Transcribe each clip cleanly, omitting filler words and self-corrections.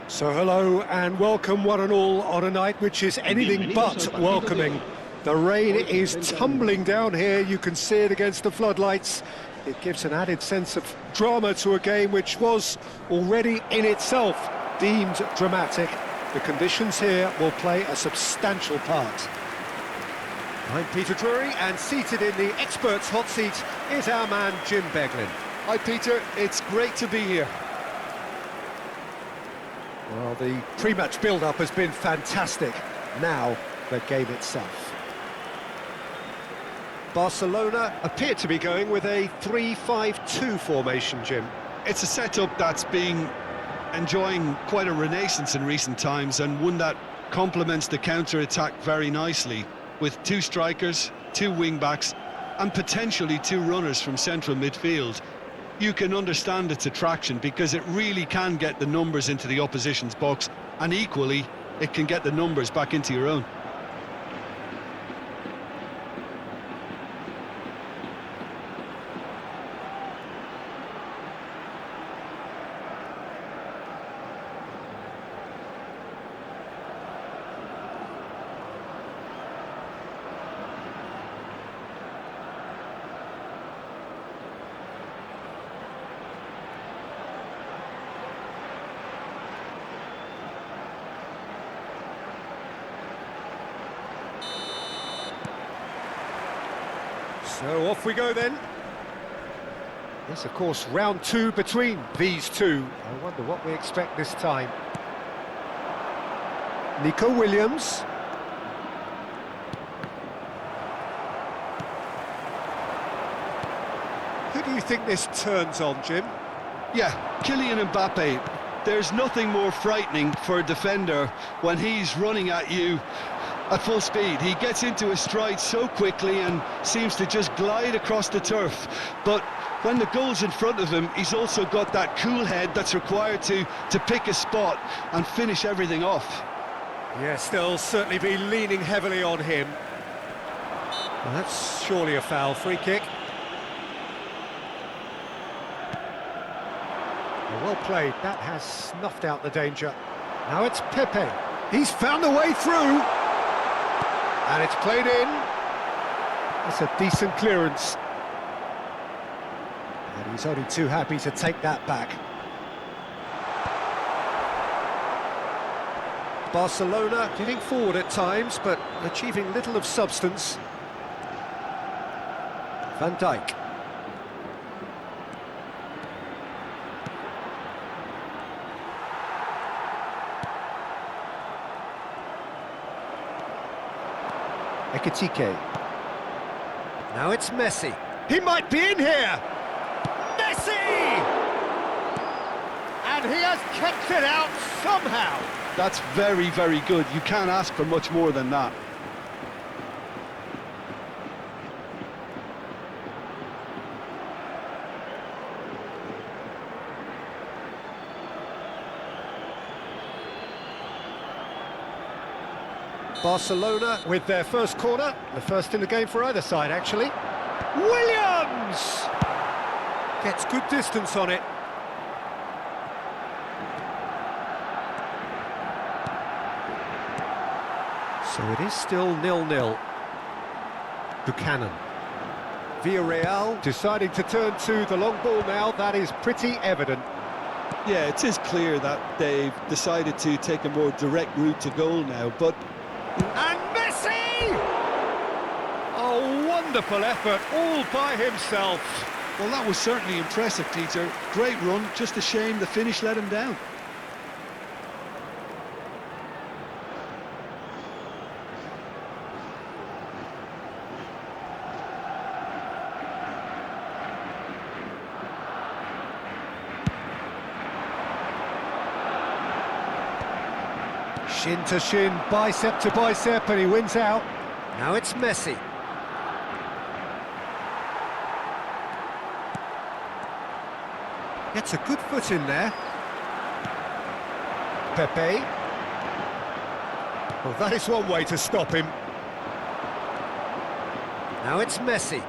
So hello and welcome one and all on a night which is anything but welcoming. The rain is tumbling down here, you can see it against the floodlights. It gives an added sense of drama to a game which was already in itself deemed dramatic. The conditions here will play a substantial part. I'm Peter Drury, and seated in the experts' hot seat is our man Jim Beglin. Hi Peter, it's great to be here. Well, the pre-match build-up has been fantastic. Now, the game itself. Barcelona appear to be going with a 3-5-2 formation, Jim. It's a setup that's been enjoying quite a renaissance in recent times, and one that complements the counter-attack very nicely, with two strikers, two wing-backs, and potentially two runners from central midfield. You can understand its attraction because it really can get the numbers into the opposition's box, and equally, it can get the numbers back into your own. So off we go then. Yes, of course, round two between these two. I wonder what we expect this time. Nico Williams. Who do you think this turns on, Jim? Yeah, Kylian Mbappe. There's nothing more frightening for a defender when he's running at you at full speed. He gets into his stride so quickly and seems to just glide across the turf. But when the goal's in front of him, he's also got that cool head that's required to pick a spot and finish everything off. Yes, they'll certainly be leaning heavily on him. Well, that's surely a foul. Free kick. Well played. That has snuffed out the danger. Now it's Pepe. He's found a way through. And it's played in. That's a decent clearance. And he's only too happy to take that back. Barcelona getting forward at times, but achieving little of substance. Van Dijk. Ekitike. Now it's Messi. He might be in here! Messi! And he has kept it out somehow. That's very, very good. You can't ask for much more than that. Barcelona with their first corner, the first in the game for either side, actually. Williams! Gets good distance on it. So it is still 0-0. Buchanan. Villarreal deciding to turn to the long ball now, that is pretty evident. Yeah, it is clear that they've decided to take a more direct route to goal now, but... And Messi! A wonderful effort, all by himself. Well, that was certainly impressive, Peter. Great run, just a shame the finish let him down. Shin to shin, bicep to bicep, and he wins out. Now it's Messi. Gets a good foot in there. Pepe. Well, that is one way to stop him. Now it's Messi.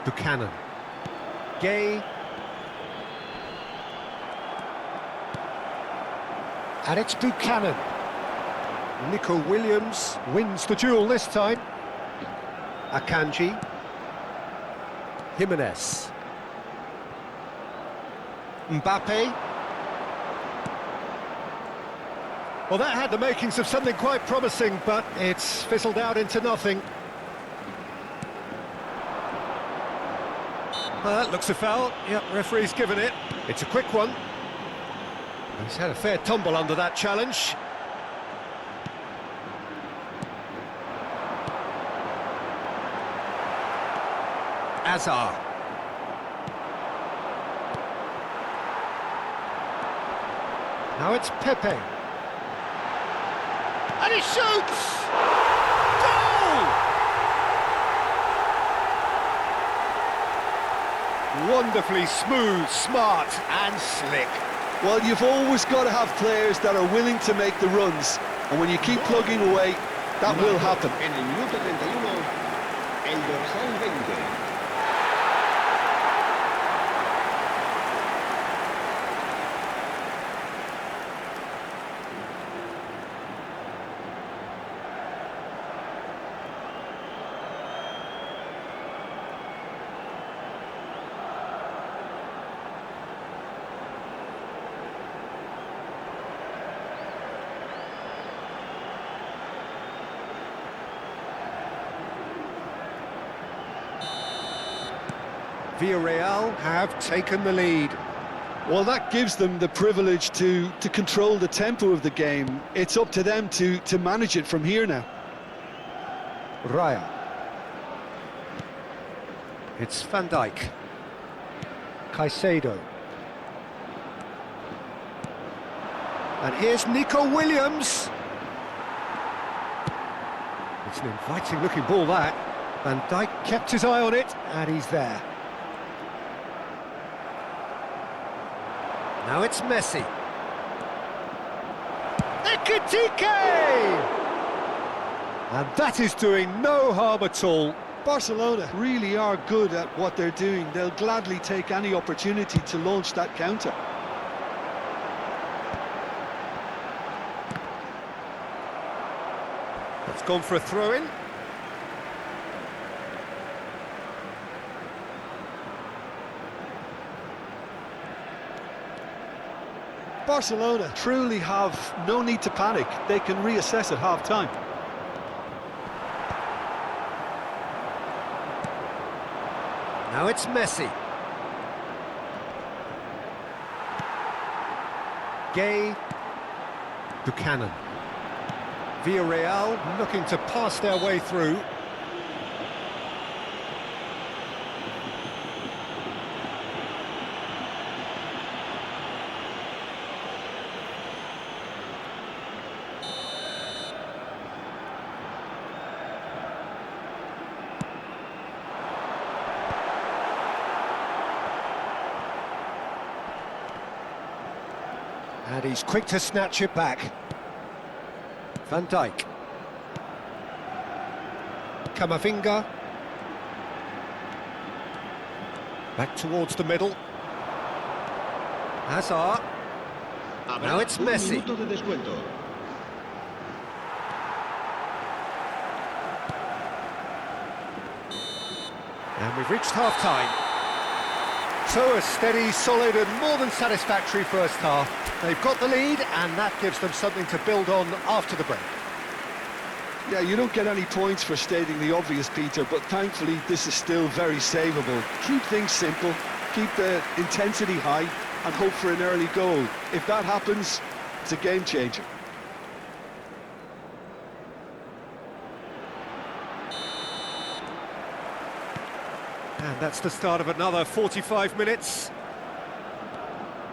Buchanan. Gay. And it's Buchanan. Nico Williams wins the duel this time. Akanji. Jimenez. Mbappe. Well, that had the makings of something quite promising, but it's fizzled out into nothing. Well, that looks a foul. Yep, referee's given it. It's a quick one. He's had a fair tumble under that challenge. Azar. Now it's Pepe. And he shoots! Goal! Wonderfully smooth, smart and slick. Well, you've always got to have players that are willing to make the runs, and when you keep plugging away, that will happen. En el minuto 31, el dorsal 20. Villarreal have taken the lead. Well, that gives them the privilege to control the tempo of the game. It's up to them to manage it from here now. Raya. It's Van Dijk. Caicedo. And here's Nico Williams. It's an inviting looking ball, that. Van Dijk kept his eye on it, and he's there. Now it's Messi. Ekitike! And that is doing no harm at all. Barcelona really are good at what they're doing. They'll gladly take any opportunity to launch that counter. It's gone for a throw-in. Barcelona truly have no need to panic. They can reassess at half-time. Now it's Messi. Gay. Buchanan. Villarreal looking to pass their way through. And he's quick to snatch it back. Van Dijk. Camavinga. Back towards the middle. Hazard. Now it's Messi. Un minuto de descuento. And we've reached half-time. So a steady, solid and more than satisfactory first half. They've got the lead and that gives them something to build on after the break. Yeah, you don't get any points for stating the obvious, Peter, but thankfully this is still very savable. Keep things simple, keep the intensity high and hope for an early goal. If that happens, it's a game changer. And that's the start of another 45 minutes.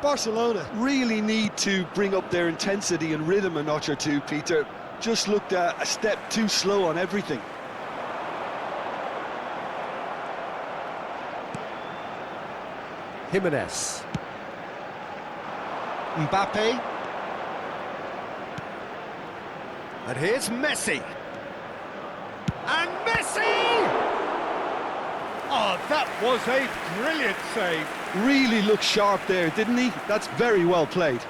Barcelona really need to bring up their intensity and rhythm a notch or two, Peter. Just looked a step too slow on everything. Jimenez. Mbappe. And here's Messi. And Messi! Oh, that was a brilliant save. Really looked sharp there, didn't he? That's very well played.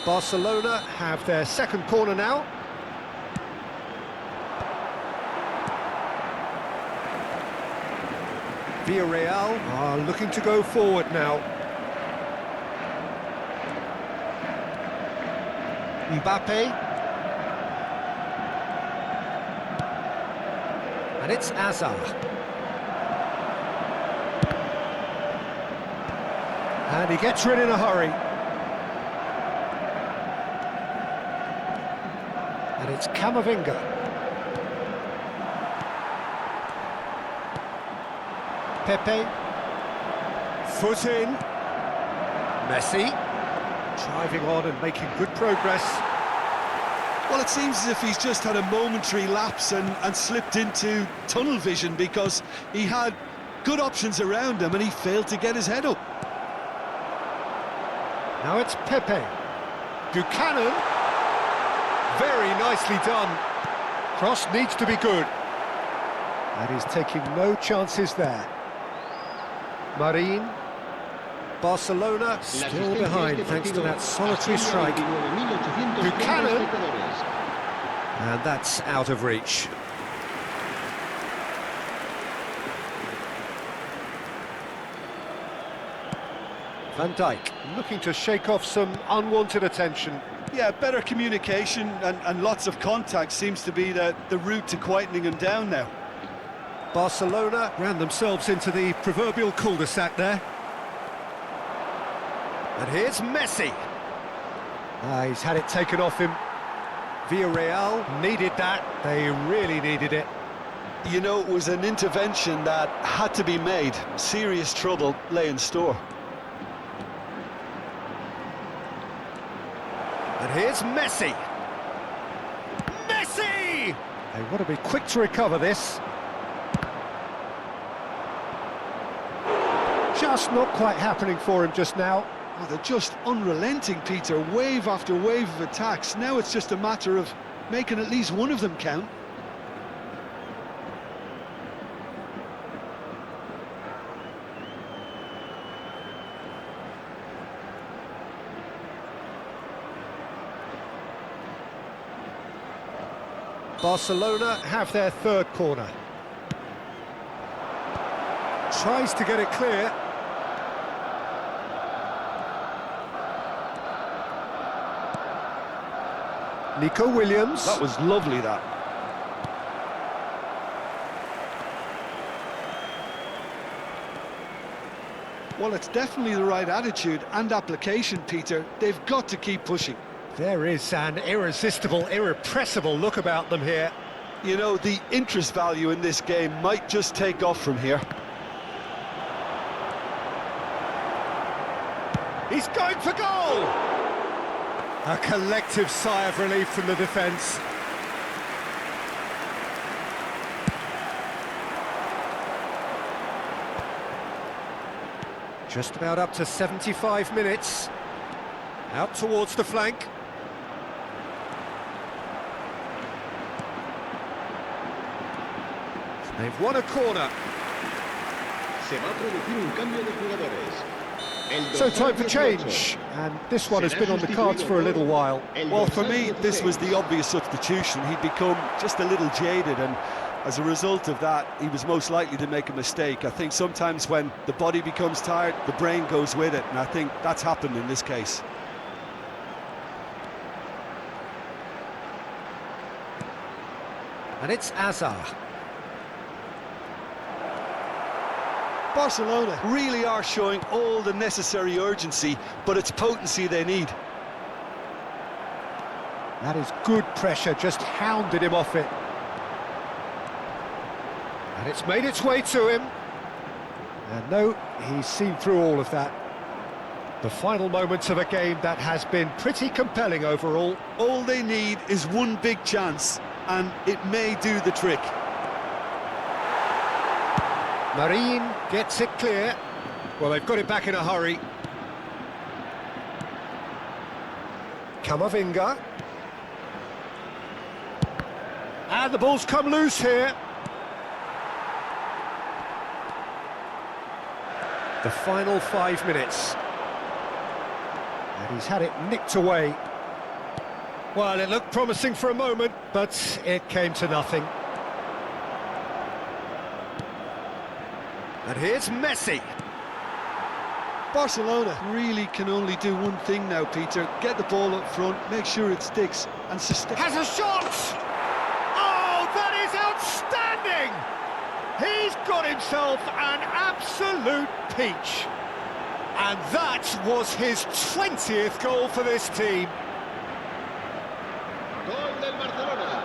Barcelona have their second corner now. Villarreal are looking to go forward now. Mbappe. And it's Hazard. And he gets rid in a hurry. And it's Camavinga. Pepe. Foot in. Messi. Driving on and making good progress. Well, it seems as if he's just had a momentary lapse and slipped into tunnel vision, because he had good options around him and he failed to get his head up. Now it's Pepe. Buchanan. Very nicely done. Cross needs to be good. And he's taking no chances there. Marin. Barcelona still behind thanks to that solitary strike. Buchanan. And that's out of reach. Van Dijk looking to shake off some unwanted attention. Yeah, better communication and lots of contact seems to be the route to quietening him down now. Barcelona ran themselves into the proverbial cul-de-sac there. And here's Messi. He's had it taken off him. Villarreal needed that. They really needed it. You know, it was an intervention that had to be made. Serious trouble lay in store. And here's Messi. Messi! They want to be quick to recover this. Just not quite happening for him just now. Oh, they're just unrelenting, Peter. Wave after wave of attacks. Now it's just a matter of making at least one of them count. Barcelona have their third corner. Tries to get it clear. Nico Williams. That was lovely, that. Well, it's definitely the right attitude and application, Peter. They've got to keep pushing. There is an irresistible, irrepressible look about them here. You know, the interest value in this game might just take off from here. He's going for goal! A collective sigh of relief from the defence. Just about up to 75 minutes. Out towards the flank. They've won a corner. Se va a producir un cambio de jugadores. So time for change, and this one has been on the cards for a little while. Well, for me, this was the obvious substitution. He'd become just a little jaded, and as a result of that, he was most likely to make a mistake. I think sometimes when the body becomes tired, the brain goes with it, and I think that's happened in this case. And it's Hazard. Barcelona really are showing all the necessary urgency, but it's potency they need. That is good pressure, just hounded him off it. And it's made its way to him. And no, he's seen through all of that. The final moments of a game that has been pretty compelling overall. All they need is one big chance, and it may do the trick. Marin gets it clear. Well, they've got it back in a hurry. Camavinga. And the ball's come loose here. The final 5 minutes. And he's had it nicked away. Well, it looked promising for a moment, but it came to nothing. And here's Messi. Barcelona really can only do one thing now, Peter. Get the ball up front, make sure it sticks, and sustain. Has a shot! Oh, that is outstanding! He's got himself an absolute peach. And that was his 20th goal for this team. Gol del Barcelona.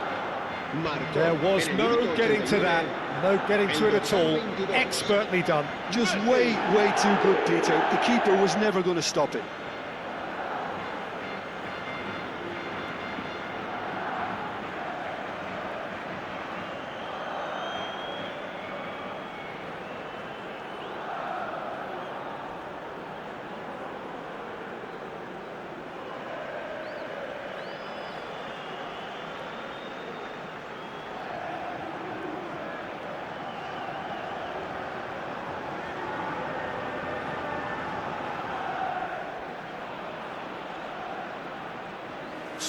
Marcó There was en el no minuto getting to 89. that, no getting to it at all. Expertly done. Just way too good, Peter. The keeper was never going to stop it.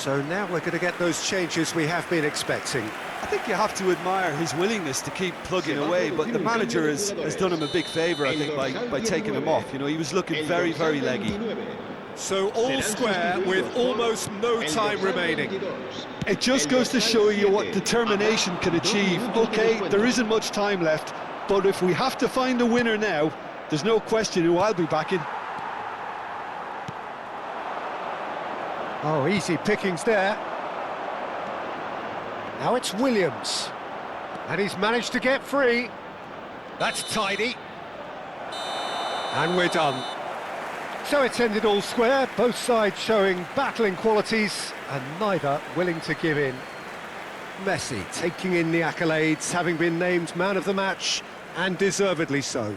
So now we're going to get those changes we have been expecting. I think you have to admire his willingness to keep plugging away, but the manager has done him a big favour, I think, by taking him off. You know, he was looking very leggy. So all square with almost no time remaining. It just goes to show you what determination can achieve. Okay, there isn't much time left, but if we have to find a winner now, there's no question who I'll be backing. Oh, easy pickings there. Now it's Williams. And he's managed to get free. That's tidy. And we're done. So it's ended all square, both sides showing battling qualities and neither willing to give in. Messi taking in the accolades, having been named man of the match, and deservedly so.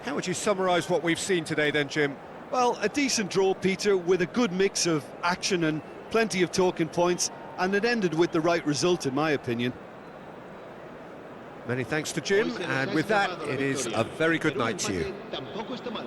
How would you summarise what we've seen today then, Jim? Well, a decent draw, Peter, with a good mix of action and plenty of talking points, and it ended with the right result, in my opinion. Many thanks to Jim, and with that, it is a very good night to you. Tampoco está mal.